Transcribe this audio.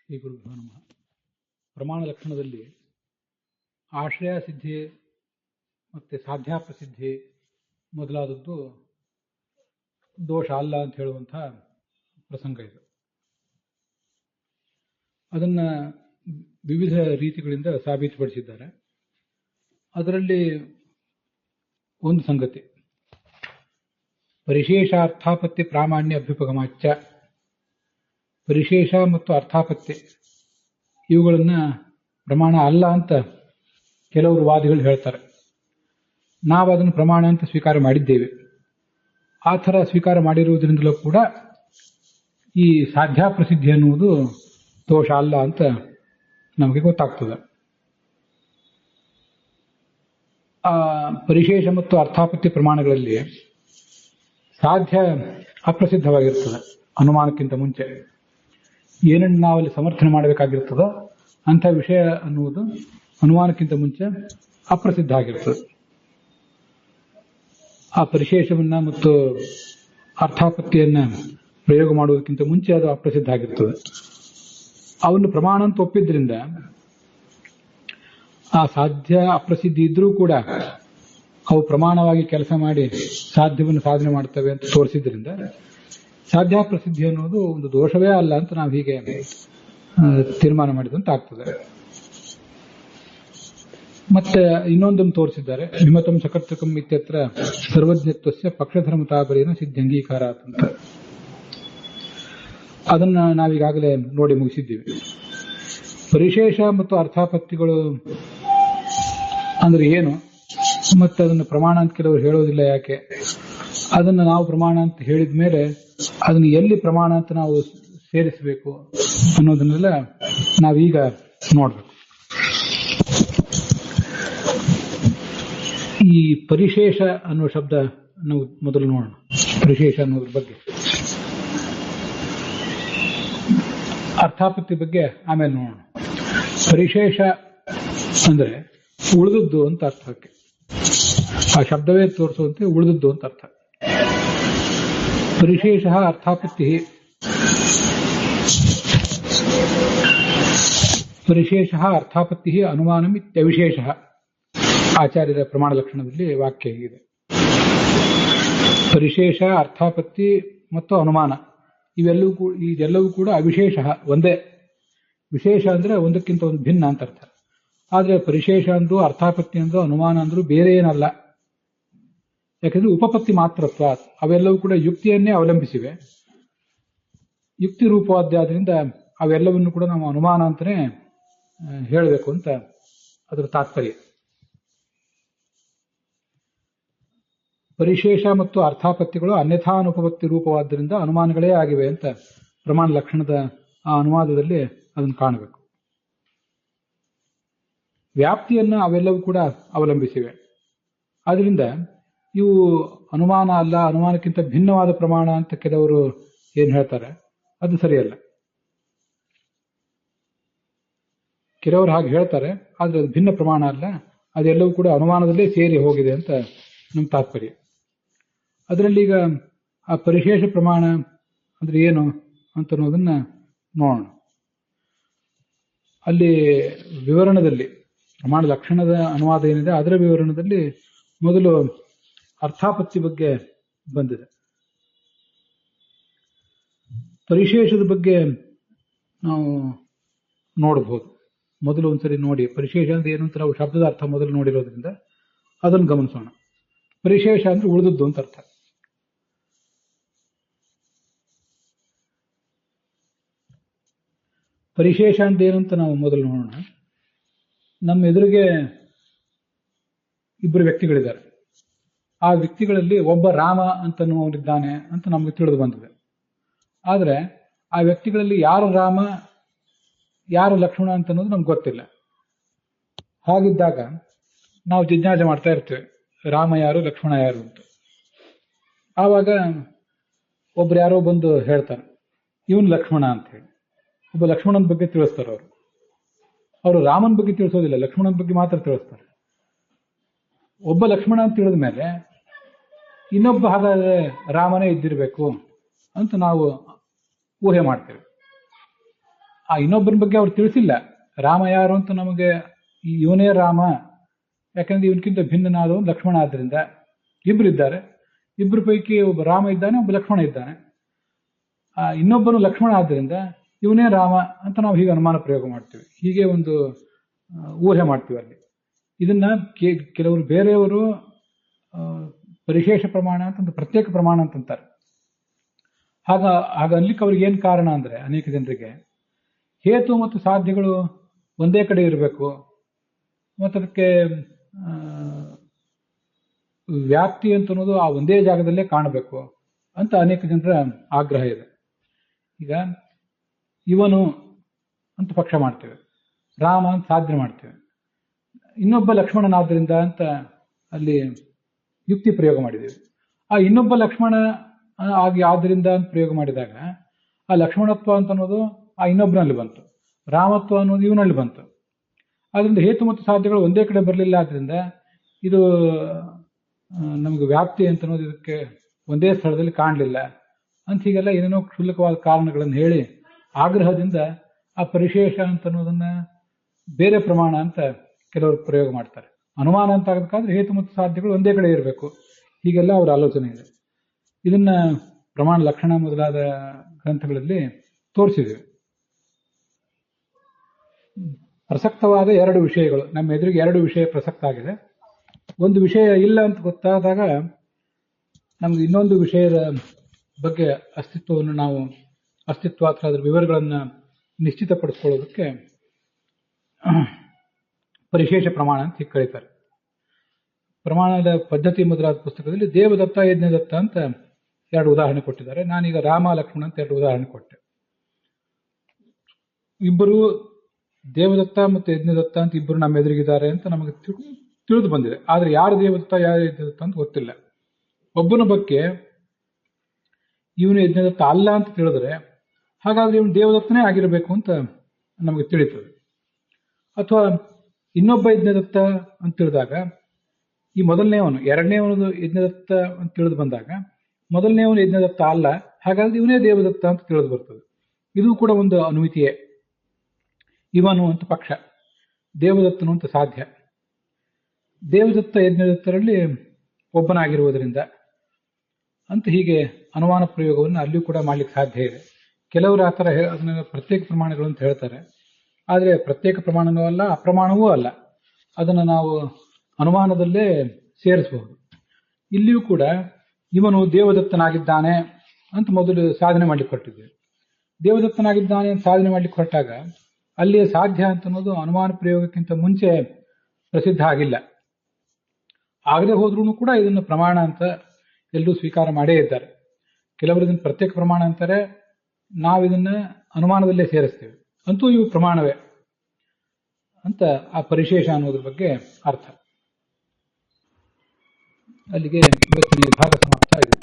ಶ್ರೀ ಗುರುಭ್ಯೋ ನಮಃ. ಪ್ರಮಾಣ ಲಕ್ಷಣದಲ್ಲಿ ಆಶ್ರಯ ಸಿದ್ಧಿ ಮತ್ತು ಸಾಧ್ಯಾಪ್ರಸಿದ್ಧಿ ಮೊದಲಾದದ್ದು ದೋಷ ಅಲ್ಲ ಅಂತ ಹೇಳುವಂಥ ಪ್ರಸಂಗ ಇದು. ಅದನ್ನು ವಿವಿಧ ರೀತಿಗಳಿಂದ ಸಾಬೀತುಪಡಿಸಿದ್ದಾರೆ. ಅದರಲ್ಲಿ ಒಂದು ಸಂಗತಿ, ಪರಿಶೇಷ ಅರ್ಥಾಪತ್ತಿ ಪ್ರಾಮಾಣ್ಯ ಅಭ್ಯುಪಗಮಾಚ್ಯ, ಪರಿಶೇಷ ಮತ್ತು ಅರ್ಥಾಪತ್ತಿ ಇವುಗಳನ್ನು ಪ್ರಮಾಣ ಅಲ್ಲ ಅಂತ ಕೆಲವರು ವಾದಿಗಳು ಹೇಳ್ತಾರೆ. ನಾವು ಅದನ್ನು ಪ್ರಮಾಣ ಅಂತ ಸ್ವೀಕಾರ ಮಾಡಿದ್ದೇವೆ. ಆ ಥರ ಸ್ವೀಕಾರ ಮಾಡಿರುವುದರಿಂದಲೂ ಕೂಡ ಈ ಸಾಧ್ಯಾಪ್ರಸಿದ್ಧಿ ಅನ್ನುವುದು ದೋಷ ಅಲ್ಲ ಅಂತ ನಮಗೆ ಗೊತ್ತಾಗ್ತದೆ. ಆ ಪರಿಶೇಷ ಮತ್ತು ಅರ್ಥಾಪತ್ತಿ ಪ್ರಮಾಣಗಳಲ್ಲಿ ಸಾಧ್ಯ ಅಪ್ರಸಿದ್ಧವಾಗಿರ್ತದೆ. ಅನುಮಾನಕ್ಕಿಂತ ಮುಂಚೆ ಏನನ್ನು ನಾವಲ್ಲಿ ಸಮರ್ಥನೆ ಮಾಡಬೇಕಾಗಿರ್ತದೋ ಅಂಥ ವಿಷಯ ಅನ್ನುವುದು ಅನುಮಾನಕ್ಕಿಂತ ಮುಂಚೆ ಅಪ್ರಸಿದ್ಧ ಆಗಿರ್ತದೆ. ಆ ಪರಿಶೇಷವನ್ನ ಮತ್ತು ಅರ್ಥಾಪತ್ತಿಯನ್ನ ಪ್ರಯೋಗ ಮಾಡುವುದಕ್ಕಿಂತ ಮುಂಚೆ ಅದು ಅಪ್ರಸಿದ್ಧ ಆಗಿರ್ತದೆ. ಅವನ್ನು ಪ್ರಮಾಣ ಅಂತ ಒಪ್ಪಿದ್ರಿಂದ ಆ ಸಾಧ್ಯ ಅಪ್ರಸಿದ್ಧಿ ಇದ್ರೂ ಕೂಡ ಅವು ಪ್ರಮಾಣವಾಗಿ ಕೆಲಸ ಮಾಡಿ ಸಾಧ್ಯವನ್ನು ಸಾಧನೆ ಮಾಡ್ತವೆ ಅಂತ ತೋರಿಸಿದ್ರಿಂದ ಸಾಧ್ಯಾಪ್ರಸಿದ್ಧಿ ಅನ್ನೋದು ಒಂದು ದೋಷವೇ ಅಲ್ಲ ಅಂತ ನಾವು ಹೀಗೆ ತೀರ್ಮಾನ ಮಾಡಿದಂತ ಆಗ್ತದೆ. ಮತ್ತೆ ಇನ್ನೊಂದನ್ನು ತೋರಿಸಿದ್ದಾರೆ, ವಿಮತಂ ಸಕರ್ತಕಂ ಇತ್ಯತ್ರ ಸರ್ವಜ್ಞತ್ವಸ್ಯ ಪಕ್ಷಧರ್ಮತಾಪರೇನ ಸಿದ್ಧಂಗೀಕಾರ ಅಂತ. ಅದನ್ನ ನಾವೀಗಾಗಲೇ ನೋಡಿ ಮುಗಿಸಿದ್ದೀವಿ. ಪರಿಶೇಷ ಮತ್ತು ಅರ್ಥಾಪತ್ತಿಗಳು ಅಂದ್ರೆ ಏನು, ಮತ್ತೆ ಅದನ್ನು ಪ್ರಮಾಣ ಅಂತ ಕೆಲವರು ಹೇಳೋದಿಲ್ಲ ಯಾಕೆ, ಅದನ್ನು ನಾವು ಪ್ರಮಾಣ ಅಂತ ಹೇಳಿದ ಮೇಲೆ ಅದನ್ನು ಎಲ್ಲಿ ಪ್ರಮಾಣ ಅಂತ ನಾವು ಸೇರಿಸಬೇಕು ಅನ್ನೋದನ್ನೆಲ್ಲ ನಾವೀಗ ನೋಡ್ಬೇಕು. ಈ ಪರಿಶೇಷ ಅನ್ನೋ ಶಬ್ದ ನಾವು ಮೊದಲು ನೋಡೋಣ. ಪರಿಶೇಷ ಅನ್ನೋದ್ರ ಬಗ್ಗೆ, ಅರ್ಥಾಪತ್ತಿ ಬಗ್ಗೆ ಆಮೇಲೆ ನೋಡೋಣ. ಪರಿಶೇಷ ಅಂದ್ರೆ ಉಳಿದದ್ದು ಅಂತ ಅರ್ಥಕ್ಕೆ, ಆ ಶಬ್ದವೇ ತೋರಿಸುವಂತೆ ಉಳಿದದ್ದು ಅಂತ ಅರ್ಥ. ಪರಿಶೇಷ ಅರ್ಥಾಪತ್ತಿ, ಪರಿಶೇಷ ಅರ್ಥಾಪತ್ತಿ ಅನುಮಾನಂ ಇತ್ಯವಿಶೇಷ. ಆಚಾರ್ಯರ ಪ್ರಮಾಣ ಲಕ್ಷಣದಲ್ಲಿ ವಾಕ್ಯ ಹೀಗಿದೆ. ಪರಿಶೇಷ, ಅರ್ಥಾಪತ್ತಿ ಮತ್ತು ಅನುಮಾನ ಇದೆಲ್ಲವೂ ಕೂಡ ಅವಿಶೇಷ, ಒಂದೇ. ವಿಶೇಷ ಅಂದ್ರೆ ಒಂದಕ್ಕಿಂತ ಒಂದು ಭಿನ್ನ ಅಂತ ಅರ್ಥ. ಆದ್ರೆ ಪರಿಶೇಷ ಅಂದ್ರು ಅರ್ಥಾಪತ್ತಿ ಅಂದ್ರು ಅನುಮಾನ ಅಂದ್ರು ಬೇರೆ ಏನಲ್ಲ. ಯಾಕಂದ್ರೆ ಉಪಪತ್ತಿ ಮಾತ್ರತ್ವ, ಅವೆಲ್ಲವೂ ಕೂಡ ಯುಕ್ತಿಯನ್ನೇ ಅವಲಂಬಿಸಿವೆ. ಯುಕ್ತಿ ರೂಪವಾದ್ಯಾದ್ರಿಂದ ಅವೆಲ್ಲವನ್ನು ಕೂಡ ನಾವು ಅನುಮಾನ ಅಂತಾನೆ ಹೇಳಬೇಕು ಅಂತ ಅದರ ತಾತ್ಪರ್ಯ. ಪರಿಶೇಷ ಮತ್ತು ಅರ್ಥಾಪತ್ತಿಗಳು ಅನ್ಯಥಾನುಪಪತ್ತಿ ರೂಪವಾದ್ದರಿಂದ ಅನುಮಾನಗಳೇ ಆಗಿವೆ ಅಂತ ಪ್ರಮಾಣ ಲಕ್ಷಣದ ಆ ಅನುವಾದದಲ್ಲಿ ಅದನ್ನು ಕಾಣಬೇಕು. ವ್ಯಾಪ್ತಿಯನ್ನ ಅವೆಲ್ಲವೂ ಕೂಡ ಅವಲಂಬಿಸಿವೆ. ಆದ್ರಿಂದ ಇವು ಅನುಮಾನ ಅಲ್ಲ, ಅನುಮಾನಕ್ಕಿಂತ ಭಿನ್ನವಾದ ಪ್ರಮಾಣ ಅಂತ ಕೆಲವರು ಏನ್ ಹೇಳ್ತಾರೆ, ಅದು ಸರಿಯಲ್ಲ. ಕೆಲವರು ಹಾಗೆ ಹೇಳ್ತಾರೆ, ಆದ್ರೆ ಅದು ಭಿನ್ನ ಪ್ರಮಾಣ ಅಲ್ಲ, ಅದೆಲ್ಲವೂ ಕೂಡ ಅನುಮಾನದಲ್ಲೇ ಸೇರಿ ಹೋಗಿದೆ ಅಂತ ನಮ್ಮ ತಾತ್ಪರ್ಯ. ಅದರಲ್ಲಿ ಈಗ ಆ ಪರಿಶೇಷ ಪ್ರಮಾಣ ಅಂದ್ರೆ ಏನು ಅಂತ ಅನ್ನೋದನ್ನ ನೋಡೋಣ. ಅಲ್ಲಿ ವಿವರಣದಲ್ಲಿ ಪ್ರಮಾಣ ಲಕ್ಷಣದ ಅನುವಾದ ಏನಿದೆ ಅದರ ವಿವರಣದಲ್ಲಿ ಮೊದಲು ಅರ್ಥಾಪತ್ತಿ ಬಗ್ಗೆ ಬಂದಿದೆ. ಪರಿಶೇಷದ ಬಗ್ಗೆ ನಾವು ನೋಡಬಹುದು. ಮೊದಲು ಒಂದ್ಸರಿ ನೋಡಿ, ಪರಿಶೇಷ ಅಂದ್ರೆ ಏನು ಅಂತ ನಾವು ಶಬ್ದದ ಅರ್ಥ ಮೊದಲು ನೋಡಿರೋದ್ರಿಂದ ಅದನ್ನು ಗಮನಿಸೋಣ. ಪರಿಶೇಷ ಅಂದ್ರೆ ಉಳಿದದ್ದು ಅಂತ ಅರ್ಥ. ಪರಿಶೇಷ ಅಂತ ಏನು ಅಂತ ನಾವು ಮೊದಲು ನೋಡೋಣ. ನಮ್ಮ ಎದುರಿಗೆ ಇಬ್ಬರು ವ್ಯಕ್ತಿಗಳಿದ್ದಾರೆ. ಆ ವ್ಯಕ್ತಿಗಳಲ್ಲಿ ಒಬ್ಬ ರಾಮ ಅಂತನ್ನುವನಿದ್ದಾನೆ ಅಂತ ನಮಗೆ ತಿಳಿದು ಬಂದಿದೆ. ಆದ್ರೆ ಆ ವ್ಯಕ್ತಿಗಳಲ್ಲಿ ಯಾರು ರಾಮ ಯಾರು ಲಕ್ಷ್ಮಣ ಅಂತ ಅನ್ನೋದು ನಮ್ಗೆ ಗೊತ್ತಿಲ್ಲ. ಹಾಗಿದ್ದಾಗ ನಾವು ಜಿಜ್ಞಾಸೆ ಮಾಡ್ತಾ ಇರ್ತೇವೆ, ರಾಮ ಯಾರು ಲಕ್ಷ್ಮಣ ಯಾರು ಅಂತ. ಆವಾಗ ಒಬ್ರು ಯಾರೋ ಬಂದು ಹೇಳ್ತಾರೆ ಇವನು ಲಕ್ಷ್ಮಣ ಅಂತ ಹೇಳಿ. ಒಬ್ಬ ಲಕ್ಷ್ಮಣನ ಬಗ್ಗೆ ತಿಳಿಸ್ತಾರೆ. ಅವರು ರಾಮನ ಬಗ್ಗೆ ತಿಳಿಸೋದಿಲ್ಲ, ಲಕ್ಷ್ಮಣನ ಬಗ್ಗೆ ಮಾತ್ರ ತಿಳಿಸ್ತಾರೆ. ಒಬ್ಬ ಲಕ್ಷ್ಮಣ ಅಂತ ತಿಳಿದ ಮೇಲೆ ಇನ್ನೊಬ್ಬ ಹಾಗಾದ್ರೆ ರಾಮನೇ ಇದ್ದಿರಬೇಕು ಅಂತ ನಾವು ಊಹೆ ಮಾಡ್ತೇವೆ. ಆ ಇನ್ನೊಬ್ಬರ ಬಗ್ಗೆ ಅವ್ರು ತಿಳಿಸಿಲ್ಲ. ರಾಮ ಯಾರು ಅಂತ ನಮಗೆ ಇವನೇ ರಾಮ, ಯಾಕಂದ್ರೆ ಇವನ್ಕಿಂತ ಭಿನ್ನನಾದವನು ಲಕ್ಷ್ಮಣ. ಆದ್ರಿಂದ ಇಬ್ಬರಿದ್ದಾರೆ, ಇಬ್ಬರ ಪೈಕಿ ಒಬ್ಬ ರಾಮ ಇದ್ದಾನೆ, ಒಬ್ಬ ಲಕ್ಷ್ಮಣ ಇದ್ದಾನೆ. ಇನ್ನೊಬ್ಬನು ಲಕ್ಷ್ಮಣ ಆದ್ದರಿಂದ ಇವನೇ ರಾಮ ಅಂತ ನಾವು ಹೀಗೆ ಅನುಮಾನ ಪ್ರಯೋಗ ಮಾಡ್ತೀವಿ. ಹೀಗೆ ಒಂದು ಊಹೆ ಮಾಡ್ತೀವಿ ಅಲ್ಲಿ. ಇದನ್ನ ಕೆಲವರು ಬೇರೆಯವರು ಪರಿಶೇಷ ಪ್ರಮಾಣ ಅಂತ ಪ್ರತ್ಯೇಕ ಪ್ರಮಾಣ ಅಂತಂತಾರೆ. ಹಾಗ ಅನ್ಲಿಕ್ಕೆ ಅವ್ರಿಗೆ ಏನ್ ಕಾರಣ ಅಂದ್ರೆ, ಅನೇಕ ಜನರಿಗೆ ಹೇತು ಮತ್ತು ಸಾಧ್ಯಗಳು ಒಂದೇ ಕಡೆ ಇರಬೇಕು ಮತ್ತು ಅದಕ್ಕೆ ವ್ಯಾಪ್ತಿ ಅಂತ ಅನ್ನೋದು ಆ ಒಂದೇ ಜಾಗದಲ್ಲೇ ಕಾಣಬೇಕು ಅಂತ ಅನೇಕ ಜನರ ಆಗ್ರಹ ಇದೆ. ಈಗ ಇವನು ಅಂತ ಪಕ್ಷ ಮಾಡ್ತೇವೆ, ರಾಮ ಅಂತ ಸಾಧನೆ ಮಾಡ್ತೇವೆ, ಇನ್ನೊಬ್ಬ ಲಕ್ಷ್ಮಣನಾದ್ರಿಂದ ಅಂತ ಅಲ್ಲಿ ಯುಕ್ತಿ ಪ್ರಯೋಗ ಮಾಡಿದ್ದೇವೆ. ಆ ಇನ್ನೊಬ್ಬ ಲಕ್ಷ್ಮಣ ಆಗಿ ಆದ್ರಿಂದ ಅಂತ ಪ್ರಯೋಗ ಮಾಡಿದಾಗ ಆ ಲಕ್ಷ್ಮಣತ್ವ ಅಂತ ಅನ್ನೋದು ಆ ಇನ್ನೊಬ್ಬನಲ್ಲಿ ಬಂತು, ರಾಮತ್ವ ಅನ್ನೋದು ಇವನಲ್ಲಿ ಬಂತು. ಆದ್ರಿಂದ ಹೇತು ಮತ್ತು ಸಾಧ್ಯಗಳು ಒಂದೇ ಕಡೆ ಬರಲಿಲ್ಲ. ಆದ್ರಿಂದ ಇದು ನಮಗೆ ವ್ಯಾಪ್ತಿ ಅಂತ ಅನ್ನೋದು ಇದಕ್ಕೆ ಒಂದೇ ಸ್ಥಳದಲ್ಲಿ ಕಾಣಲಿಲ್ಲ ಅಂತ ಹೀಗೆಲ್ಲ ಏನೇನೋ ಕ್ಷುಲ್ಲಕವಾದ ಕಾರಣಗಳನ್ನು ಹೇಳಿ ಆಗ್ರಹದಿಂದ ಆ ಪರಿಶೇಷ ಅಂತ ಅನ್ನೋದನ್ನ ಬೇರೆ ಪ್ರಮಾಣ ಅಂತ ಕೆಲವರು ಪ್ರಯೋಗ ಮಾಡ್ತಾರೆ. ಅನುಮಾನ ಅಂತ ಆಗಬೇಕಾದ್ರೆ ಹೇತು ಮತ್ತು ಸಾಧ್ಯಗಳು ಒಂದೇ ಕಡೆ ಇರಬೇಕು, ಹೀಗೆಲ್ಲ ಅವರ ಆಲೋಚನೆ ಇದೆ. ಇದನ್ನ ಪ್ರಮಾಣ ಲಕ್ಷಣ ಮೊದಲಾದ ಗ್ರಂಥಗಳಲ್ಲಿ ತೋರಿಸಿದ್ದೇವೆ. ಪ್ರಸಕ್ತವಾದ ಎರಡು ವಿಷಯಗಳು ನಮ್ಮ ಎದುರಿಗೆ, ಎರಡು ವಿಷಯ ಪ್ರಸಕ್ತ ಆಗಿದೆ. ಒಂದು ವಿಷಯ ಇಲ್ಲ ಅಂತ ಗೊತ್ತಾದಾಗ ನಮ್ಗೆ ಇನ್ನೊಂದು ವಿಷಯದ ಬಗ್ಗೆ ಅಸ್ತಿತ್ವವನ್ನು ನಾವು ಅಸ್ತಿತ್ವ ಅಥವಾ ಅದರ ವಿವರಗಳನ್ನು ನಿಶ್ಚಿತಪಡಿಸ್ಕೊಳ್ಳೋದಕ್ಕೆ ಪರಿಶೇಷ ಪ್ರಮಾಣ ಅಂತ ಕರೀತಾರೆ. ಪ್ರಮಾಣದ ಪದ್ಧತಿ ಮೊದಲಾದ ಪುಸ್ತಕದಲ್ಲಿ ದೇವದತ್ತ ಯಜ್ಞದತ್ತ ಅಂತ ಎರಡು ಉದಾಹರಣೆ ಕೊಟ್ಟಿದ್ದಾರೆ. ನಾನೀಗ ರಾಮ ಲಕ್ಷ್ಮಣ ಅಂತ ಎರಡು ಉದಾಹರಣೆ ಕೊಟ್ಟೆ. ಇಬ್ಬರು ದೇವದತ್ತ ಮತ್ತು ಯಜ್ಞದತ್ತ ಅಂತ ಇಬ್ಬರು ನಮ್ಮ ಎದುರಿಗಿದ್ದಾರೆ ಅಂತ ನಮಗೆ ತಿಳಿದು ಬಂದಿದೆ. ಆದ್ರೆ ಯಾರು ದೇವದತ್ತ ಯಾರು ಯಜ್ಞದತ್ತ ಅಂತ ಗೊತ್ತಿಲ್ಲ. ಒಬ್ಬನ ಬಗ್ಗೆ ಇವನು ಯಜ್ಞದತ್ತ ಅಲ್ಲ ಅಂತ ತಿಳಿದ್ರೆ ಹಾಗಾದ್ರೆ ಇವನು ದೇವದತ್ತನೇ ಆಗಿರಬೇಕು ಅಂತ ನಮಗೆ ತಿಳಿತದೆ. ಅಥವಾ ಇನ್ನೊಬ್ಬ ಯಜ್ಞದತ್ತ ಅಂತ ತಿಳಿದಾಗ ಈ ಮೊದಲನೇವನು ಎರಡನೇವನು ಯಜ್ಞದತ್ತ ಅಂತ ತಿಳಿದು ಬಂದಾಗ ಮೊದಲನೇವನು ಯಜ್ಞದತ್ತ ಅಲ್ಲ, ಹಾಗಾದ್ರೆ ಇವನೇ ದೇವದತ್ತ ಅಂತ ತಿಳಿದು ಬರ್ತದೆ. ಇದು ಕೂಡ ಒಂದು ಅನುಮಿತಿಯೇ. ಇವನು ಅಂತ ಪಕ್ಷ, ದೇವದತ್ತನು ಅಂತ ಸಾಧ್ಯ. ದೇವದತ್ತ ಯಜ್ಞದತ್ತರಲ್ಲಿ ಒಬ್ಬನಾಗಿರುವುದರಿಂದ ಅಂತ ಹೀಗೆ ಅನುಮಾನ ಪ್ರಯೋಗವನ್ನು ಅಲ್ಲಿಯೂ ಕೂಡ ಮಾಡ್ಲಿಕ್ಕೆ ಸಾಧ್ಯ ಇದೆ. ಕೆಲವರು ಆ ಥರ ಅದನ್ನ ಪ್ರತ್ಯೇಕ ಪ್ರಮಾಣಗಳು ಅಂತ ಹೇಳ್ತಾರೆ. ಆದರೆ ಪ್ರತ್ಯೇಕ ಪ್ರಮಾಣವೂ ಅಲ್ಲ, ಅಪ್ರಮಾಣವೂ ಅಲ್ಲ. ಅದನ್ನು ನಾವು ಅನುಮಾನದಲ್ಲೇ ಸೇರಿಸಬಹುದು. ಇಲ್ಲಿಯೂ ಕೂಡ ಇವನು ದೇವದತ್ತನಾಗಿದ್ದಾನೆ ಅಂತ ಮೊದಲು ಸಾಧನೆ ಮಾಡ್ಲಿಕ್ಕೆ ಹೊರಟಿದ್ದೇವೆ. ದೇವದತ್ತನಾಗಿದ್ದಾನೆ ಅಂತ ಸಾಧನೆ ಮಾಡ್ಲಿಕ್ಕೆ ಹೊರಟಾಗ ಅಲ್ಲಿಯ ಸಾಧ್ಯ ಅಂತ ಅನ್ನೋದು ಅನುಮಾನ ಪ್ರಯೋಗಕ್ಕಿಂತ ಮುಂಚೆ ಪ್ರಸಿದ್ಧ ಆಗಿಲ್ಲ. ಆಗದೆ ಹೋದ್ರೂ ಕೂಡ ಇದನ್ನು ಪ್ರಮಾಣ ಅಂತ ಎಲ್ಲರೂ ಸ್ವೀಕಾರ ಮಾಡೇ ಇದ್ದಾರೆ. ಕೆಲವರು ಇದನ್ನು ಪ್ರತ್ಯೇಕ ಪ್ರಮಾಣ ಅಂತಾರೆ, ನಾವಿದನ್ನ ಅನುಮಾನದಲ್ಲೇ ಸೇರಿಸ್ತೇವೆ. ಅಂತೂ ಇವು ಪ್ರಮಾಣವೇ ಅಂತ ಆ ಪರಿಶೇಷ ಅನ್ನೋದ್ರ ಬಗ್ಗೆ ಅರ್ಥ. ಅಲ್ಲಿಗೆ ಇವತ್ತಿನ ಭಾಗ ಸಮಾಪ್ತ ಆಗಿದೆ.